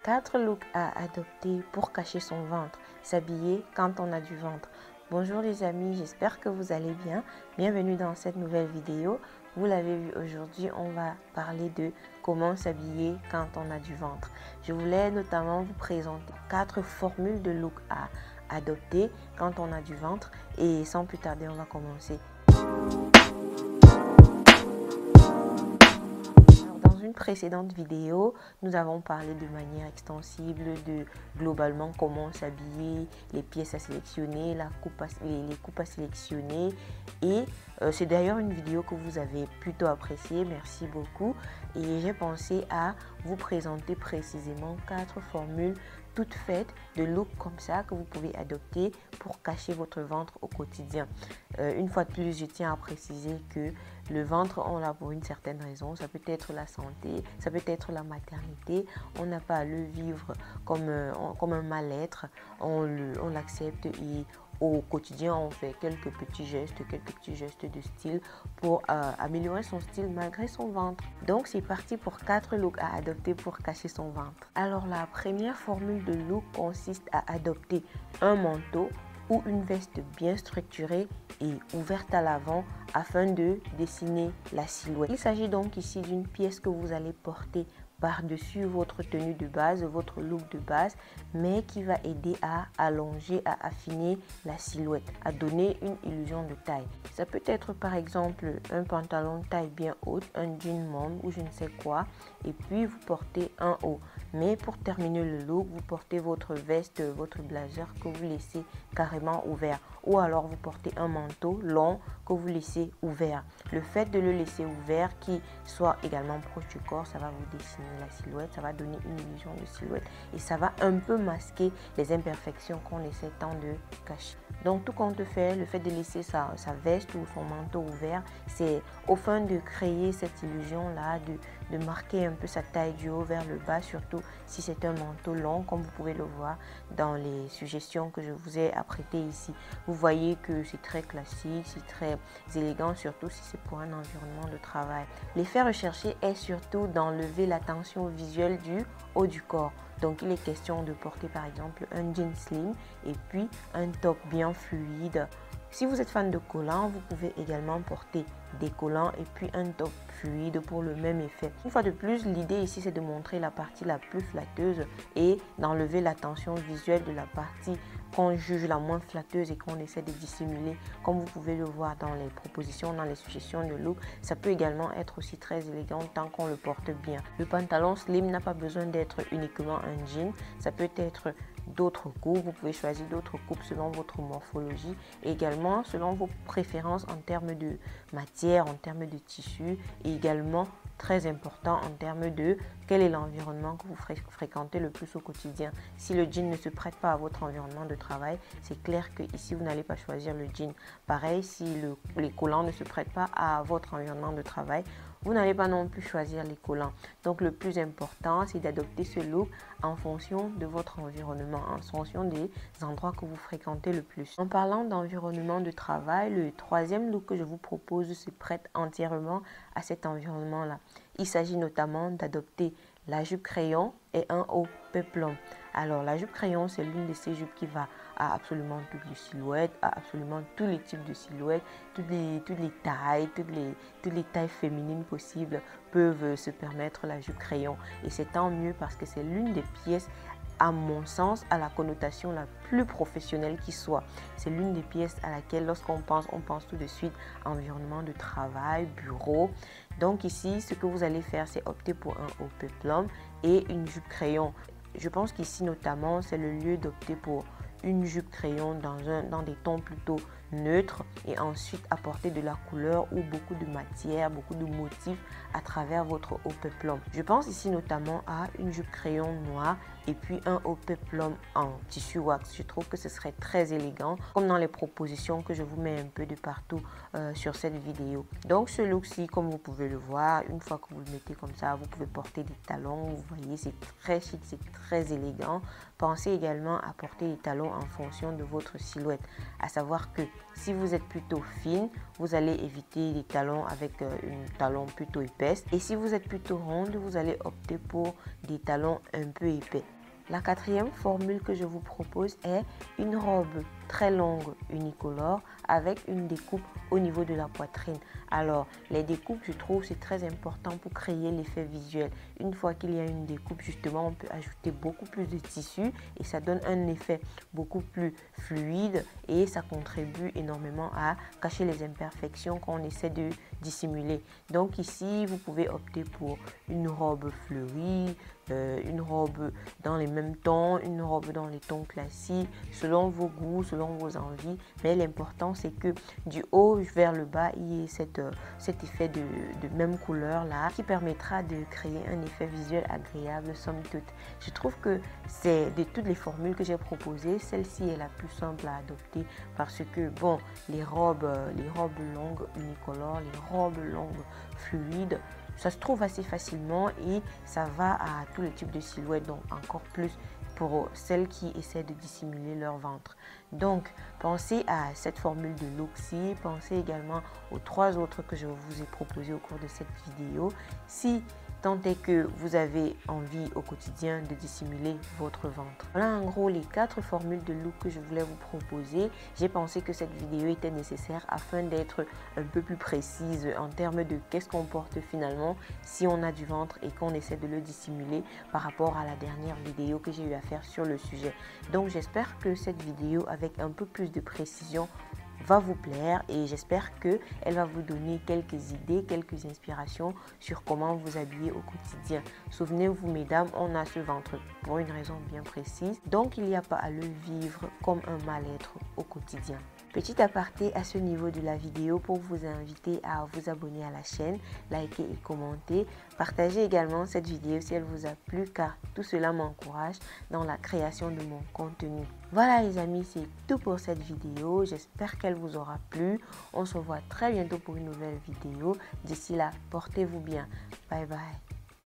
4 looks à adopter pour cacher son ventre. S'habiller quand on a du ventre. Bonjour les amis, j'espère que vous allez bien. Bienvenue dans cette nouvelle vidéo. Vous l'avez vu aujourd'hui, on va parler de comment s'habiller quand on a du ventre. Je voulais notamment vous présenter 4 formules de look à adopter quand on a du ventre. Et sans plus tarder, on va commencer. Dans une précédente vidéo, nous avons parlé de manière extensible de globalement comment s'habiller, les pièces à sélectionner, les coupes à sélectionner. Et c'est d'ailleurs une vidéo que vous avez plutôt appréciée, merci beaucoup. Et j'ai pensé à vous présenter précisément 4 formules toutes faites de look comme ça que vous pouvez adopter pour cacher votre ventre au quotidien. Une fois de plus, je tiens à préciser que le ventre, on l'a pour une certaine raison. Ça peut être la santé, ça peut être la maternité. On n'a pas à le vivre comme un mal-être. On l'accepte et au quotidien, on fait quelques petits gestes de style pour améliorer son style malgré son ventre. Donc, c'est parti pour 4 looks à adopter pour cacher son ventre. Alors, la première formule de look consiste à adopter un manteau ou une veste bien structurée et ouverte à l'avant afin de dessiner la silhouette. Il s'agit donc ici d'une pièce que vous allez porter par-dessus votre tenue de base, votre look de base, mais qui va aider à allonger, à affiner la silhouette, à donner une illusion de taille. Ça peut être par exemple un pantalon taille bien haute, un jean mom ou je ne sais quoi, et puis vous portez un haut. Mais pour terminer le look, vous portez votre veste, votre blazer que vous laissez carrément ouvert. Ou alors vous portez un manteau long que vous laissez ouvert. Le fait de le laisser ouvert, qui soit également proche du corps, ça va vous dessiner la silhouette, ça va donner une illusion de silhouette et ça va un peu masquer les imperfections qu'on essaie tant de cacher. Donc tout compte fait, le fait de laisser sa veste ou son manteau ouvert, c'est au fin de créer cette illusion là, de marquer un peu sa taille du haut vers le bas, surtout si c'est un manteau long comme vous pouvez le voir dans les suggestions que je vous ai apprêtées ici. Vous voyez que c'est très classique, c'est très élégant, surtout si c'est pour un environnement de travail. L'effet recherché est surtout d'enlever la tension visuelle du haut du corps. Donc il est question de porter par exemple un jean slim et puis un top bien fluide. Si vous êtes fan de collants, vous pouvez également porter des collants et puis un top fluide pour le même effet. Une fois de plus, l'idée ici c'est de montrer la partie la plus flatteuse et d'enlever la tension visuelle de la partie qu'on juge la moins flatteuse et qu'on essaie de dissimuler. Comme vous pouvez le voir dans les propositions, dans les suggestions de look, ça peut également être aussi très élégant tant qu'on le porte bien. Le pantalon slim n'a pas besoin d'être uniquement un jean, ça peut être d'autres coupes, vous pouvez choisir d'autres coupes selon votre morphologie et également selon vos préférences en termes de matière, en termes de tissu et également très important en termes de quel est l'environnement que vous fréquentez le plus au quotidien. Si le jean ne se prête pas à votre environnement de travail, c'est clair que ici vous n'allez pas choisir le jean. Pareil, si les collants ne se prêtent pas à votre environnement de travail, vous n'allez pas non plus choisir les collants. Donc le plus important, c'est d'adopter ce look en fonction de votre environnement, en fonction des endroits que vous fréquentez le plus. En parlant d'environnement de travail, le troisième look que je vous propose se prête entièrement à cet environnement-là. Il s'agit notamment d'adopter la jupe crayon et un haut peplum. Alors la jupe crayon, c'est l'une de ces jupes qui va à absolument toutes les silhouettes, à absolument tous les types de silhouettes, toutes les tailles, toutes les tailles féminines possibles peuvent se permettre la jupe crayon. Et c'est tant mieux parce que c'est l'une des pièces, à mon sens, à la connotation la plus professionnelle qui soit. C'est l'une des pièces à laquelle lorsqu'on pense, on pense tout de suite environnement de travail, bureau. Donc ici, ce que vous allez faire, c'est opter pour un haut peplum et une jupe crayon. Je pense qu'ici notamment, c'est le lieu d'opter pour une jupe crayon dans des tons plutôt neutres et ensuite apporter de la couleur ou beaucoup de matière, beaucoup de motifs à travers votre haut peplum. Je pense ici notamment à une jupe crayon noire et puis un haut peplum en tissu wax. Je trouve que ce serait très élégant comme dans les propositions que je vous mets un peu de partout sur cette vidéo. Donc ce look-ci, comme vous pouvez le voir, une fois que vous le mettez comme ça, vous pouvez porter des talons. Vous voyez, c'est très chic, c'est très élégant. Pensez également à porter des talons en fonction de votre silhouette. À savoir que si vous êtes plutôt fine, vous allez éviter les talons avec une talon plutôt épaisse. Et si vous êtes plutôt ronde, vous allez opter pour des talons un peu épais. La quatrième formule que je vous propose est une robe très longue unicolore avec une découpe au niveau de la poitrine. Alors, les découpes, je trouve, c'est très important pour créer l'effet visuel. Une fois qu'il y a une découpe, justement, on peut ajouter beaucoup plus de tissu et ça donne un effet beaucoup plus fluide et ça contribue énormément à cacher les imperfections qu'on essaie de dissimuler. Donc ici, vous pouvez opter pour une robe fleurie, une robe dans les mêmes tons, une robe dans les tons classiques, selon vos goûts, selon vos envies. Mais l'important, c'est que du haut vers le bas, il y ait cet effet de même couleur là qui permettra de créer un effet visuel agréable somme toute. Je trouve que c'est de toutes les formules que j'ai proposées, celle-ci est la plus simple à adopter parce que bon, les robes longues unicolores, les robes longues fluides, ça se trouve assez facilement et ça va à tous les types de silhouettes, donc encore plus pour celles qui essaient de dissimuler leur ventre. Donc, pensez à cette formule de look-ci, pensez également aux 3 autres que je vous ai proposées au cours de cette vidéo. Si tant est que vous avez envie au quotidien de dissimuler votre ventre. Voilà en gros les 4 formules de look que je voulais vous proposer. J'ai pensé que cette vidéo était nécessaire afin d'être un peu plus précise en termes de qu'est-ce qu'on porte finalement si on a du ventre et qu'on essaie de le dissimuler par rapport à la dernière vidéo que j'ai eu à faire sur le sujet. Donc j'espère que cette vidéo avec un peu plus de précision va vous plaire et j'espère qu'elle va vous donner quelques idées, quelques inspirations sur comment vous habiller au quotidien. Souvenez-vous mesdames, on a ce ventre pour une raison bien précise, donc il n'y a pas à le vivre comme un mal-être au quotidien. Petit aparté à ce niveau de la vidéo pour vous inviter à vous abonner à la chaîne, liker et commenter. Partagez également cette vidéo si elle vous a plu car tout cela m'encourage dans la création de mon contenu. Voilà les amis, c'est tout pour cette vidéo. J'espère qu'elle vous aura plu. On se voit très bientôt pour une nouvelle vidéo. D'ici là, portez-vous bien. Bye bye.